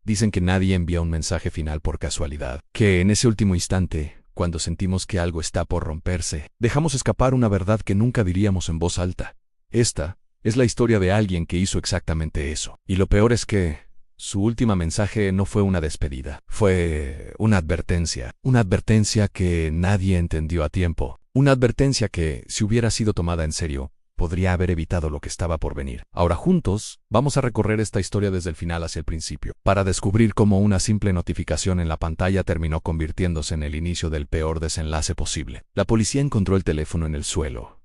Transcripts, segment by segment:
Dicen que nadie envía un mensaje final por casualidad, que en ese último instante, cuando sentimos que algo está por romperse, dejamos escapar una verdad que nunca diríamos en voz alta. Esta es la historia de alguien que hizo exactamente eso. Y lo peor es que su último mensaje no fue una despedida, fue una advertencia que nadie entendió a tiempo, una advertencia que, si hubiera sido tomada en serio, podría haber evitado lo que estaba por venir. Ahora juntos, vamos a recorrer esta historia desde el final hacia el principio, para descubrir cómo una simple notificación en la pantalla terminó convirtiéndose en el inicio del peor desenlace posible. La policía encontró el teléfono en el suelo,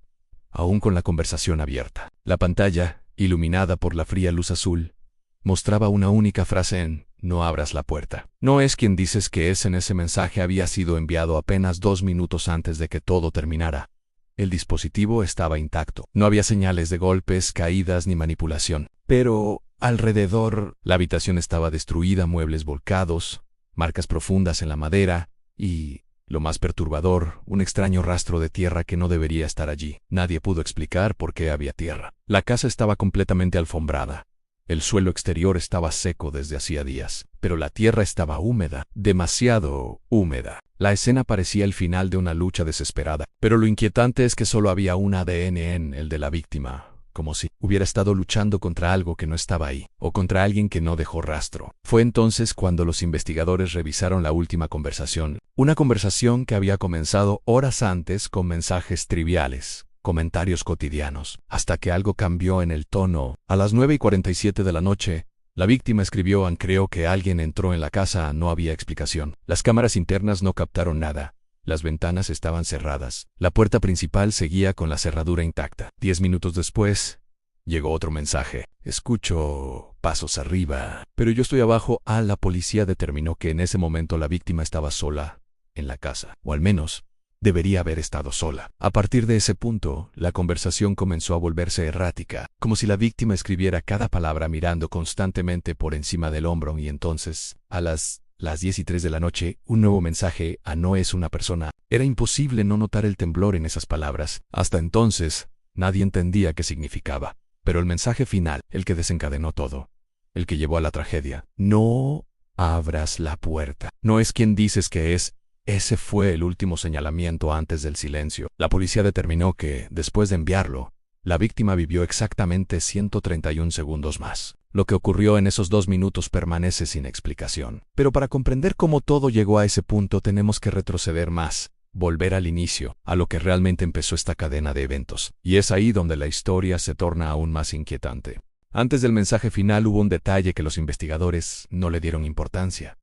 aún con la conversación abierta. La pantalla, iluminada por la fría luz azul, mostraba una única frase en "No abras la puerta". No es quien dices que es en ese mensaje había sido enviado apenas 2 minutos antes de que todo terminara. El dispositivo estaba intacto. No había señales de golpes, caídas ni manipulación. Pero alrededor, la habitación estaba destruida, muebles volcados, marcas profundas en la madera y, lo más perturbador, un extraño rastro de tierra que no debería estar allí. Nadie pudo explicar por qué había tierra. La casa estaba completamente alfombrada. El suelo exterior estaba seco desde hacía días, pero la tierra estaba húmeda, demasiado húmeda. La escena parecía el final de una lucha desesperada, pero lo inquietante es que solo había un ADN en el de la víctima, como si hubiera estado luchando contra algo que no estaba ahí, o contra alguien que no dejó rastro. Fue entonces cuando los investigadores revisaron la última conversación, una conversación que había comenzado horas antes con mensajes triviales, comentarios cotidianos, hasta que algo cambió en el tono. A las 9:47 de la noche, la víctima escribió: "Creo que alguien entró en la casa, no había explicación. Las cámaras internas no captaron nada. Las ventanas estaban cerradas. La puerta principal seguía con la cerradura intacta". 10 minutos después, llegó otro mensaje: "Escucho pasos arriba, pero yo estoy abajo". La policía determinó que en ese momento la víctima estaba sola en la casa, o al menos debería haber estado sola. A partir de ese punto, la conversación comenzó a volverse errática, como si la víctima escribiera cada palabra mirando constantemente por encima del hombro, y entonces, a las 10:03 de la noche, un nuevo mensaje: "No es una persona". Era imposible no notar el temblor en esas palabras. Hasta entonces, nadie entendía qué significaba. Pero el mensaje final, el que desencadenó todo, el que llevó a la tragedia: "No abras la puerta". No es quien dices que es. Ese fue el último señalamiento antes del silencio. La policía determinó que, después de enviarlo, la víctima vivió exactamente 131 segundos más. Lo que ocurrió en esos 2 minutos permanece sin explicación. Pero para comprender cómo todo llegó a ese punto tenemos que retroceder más, volver al inicio, a lo que realmente empezó esta cadena de eventos. Y es ahí donde la historia se torna aún más inquietante. Antes del mensaje final hubo un detalle que los investigadores no le dieron importancia.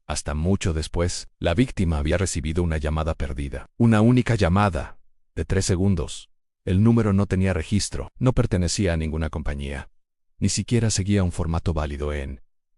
Hasta mucho después, la víctima había recibido una llamada perdida. Una única llamada, de 3 segundos. El número no tenía registro, no pertenecía a ninguna compañía. Ni siquiera seguía un formato válido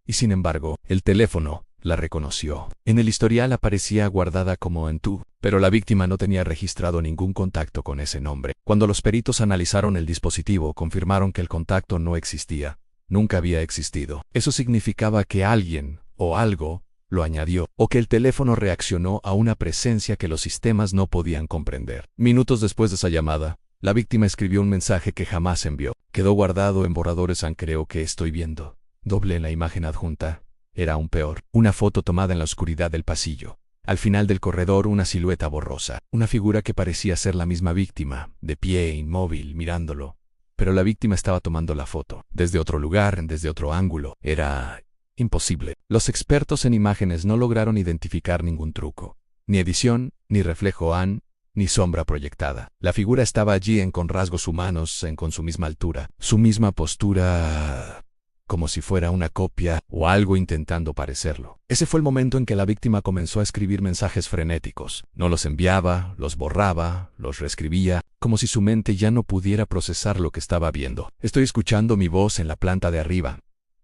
y sin embargo, el teléfono la reconoció. En el historial aparecía guardada como en tú, pero la víctima no tenía registrado ningún contacto con ese nombre. Cuando los peritos analizaron el dispositivo, confirmaron que el contacto no existía. Nunca había existido. Eso significaba que alguien, o algo, lo añadió, o que el teléfono reaccionó a una presencia que los sistemas no podían comprender. Minutos después de esa llamada, la víctima escribió un mensaje que jamás envió. Quedó guardado en borradores. "Creo que estoy viendo". Doble en la imagen adjunta. Era aún peor. Una foto tomada en la oscuridad del pasillo. Al final del corredor, una silueta borrosa. Una figura que parecía ser la misma víctima, de pie, inmóvil, mirándolo. Pero la víctima estaba tomando la foto, desde otro lugar, desde otro ángulo. Era imposible. Los expertos en imágenes no lograron identificar ningún truco. Ni edición, ni reflejo ni sombra proyectada. La figura estaba allí con rasgos humanos, con su misma altura, su misma postura, como si fuera una copia o algo intentando parecerlo. Ese fue el momento en que la víctima comenzó a escribir mensajes frenéticos. No los enviaba, los borraba, los reescribía, como si su mente ya no pudiera procesar lo que estaba viendo. "Estoy escuchando mi voz en la planta de arriba.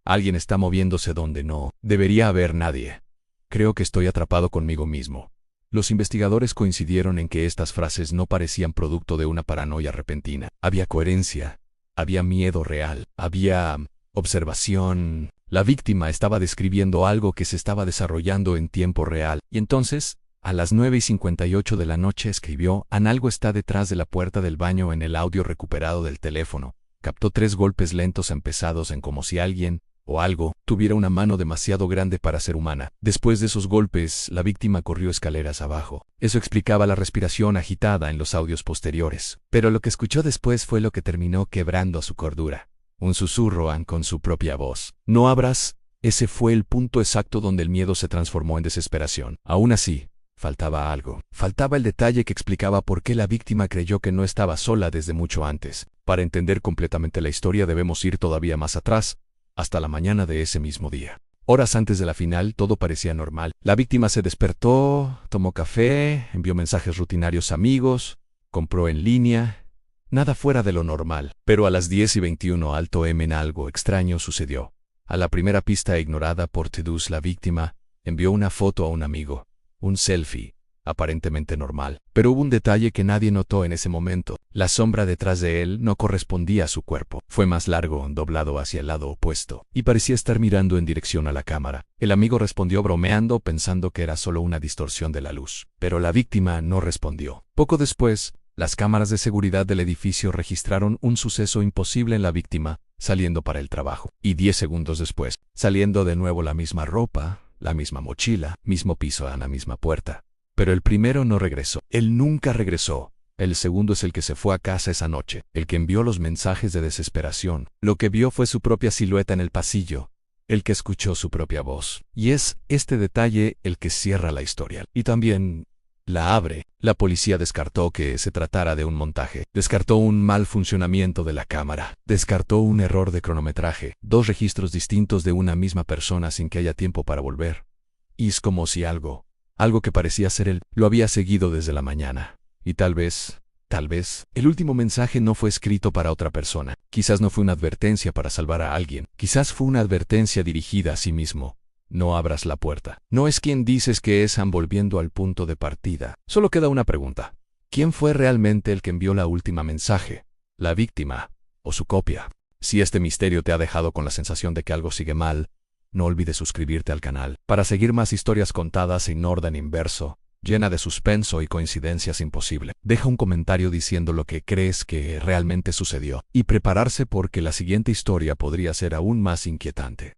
Alguien está moviéndose donde no debería haber nadie. Creo que estoy atrapado conmigo mismo". Los investigadores coincidieron en que estas frases no parecían producto de una paranoia repentina. Había coherencia, había miedo real, había observación. La víctima estaba describiendo algo que se estaba desarrollando en tiempo real. Y entonces, a las 9:58 de la noche escribió: "Algo está detrás de la puerta del baño". En el audio recuperado del teléfono, captó 3 golpes lentos pesados, como si alguien o algo, tuviera una mano demasiado grande para ser humana. Después de esos golpes, la víctima corrió escaleras abajo. Eso explicaba la respiración agitada en los audios posteriores. Pero lo que escuchó después fue lo que terminó quebrando su cordura. Un susurro con su propia voz. No abras. Ese fue el punto exacto donde el miedo se transformó en desesperación. Aún así, faltaba algo. Faltaba el detalle que explicaba por qué la víctima creyó que no estaba sola desde mucho antes. Para entender completamente la historia debemos ir todavía más atrás, hasta la mañana de ese mismo día. Horas antes de la final, todo parecía normal. La víctima se despertó, tomó café, envió mensajes rutinarios a amigos, compró en línea. Nada fuera de lo normal. Pero a las 10:21 algo extraño sucedió. A la primera pista ignorada por Tedus, la víctima envió una foto a un amigo. Un selfie, aparentemente normal. Pero hubo un detalle que nadie notó en ese momento. La sombra detrás de él no correspondía a su cuerpo. Fue más largo, doblado hacia el lado opuesto, y parecía estar mirando en dirección a la cámara. El amigo respondió bromeando, pensando que era solo una distorsión de la luz. Pero la víctima no respondió. Poco después, las cámaras de seguridad del edificio registraron un suceso imposible en la víctima, saliendo para el trabajo. Y 10 segundos después, saliendo de nuevo la misma ropa, la misma mochila, mismo piso a la misma puerta. Pero el primero no regresó. Él nunca regresó. El segundo es el que se fue a casa esa noche, el que envió los mensajes de desesperación. Lo que vio fue su propia silueta en el pasillo, el que escuchó su propia voz. Y es este detalle el que cierra la historia. Y también la abre. La policía descartó que se tratara de un montaje. Descartó un mal funcionamiento de la cámara. Descartó un error de cronometraje. 2 registros distintos de una misma persona sin que haya tiempo para volver. Y es como si algo que parecía ser él, lo había seguido desde la mañana. Y tal vez, el último mensaje no fue escrito para otra persona. Quizás no fue una advertencia para salvar a alguien. Quizás fue una advertencia dirigida a sí mismo. No abras la puerta. No es quien dices que es volviendo al punto de partida. Solo queda una pregunta. ¿Quién fue realmente el que envió la última mensaje? ¿La víctima o su copia? Si este misterio te ha dejado con la sensación de que algo sigue mal, no olvides suscribirte al canal para seguir más historias contadas en orden inverso, llena de suspenso y coincidencias imposibles. Deja un comentario diciendo lo que crees que realmente sucedió y prepararse porque la siguiente historia podría ser aún más inquietante.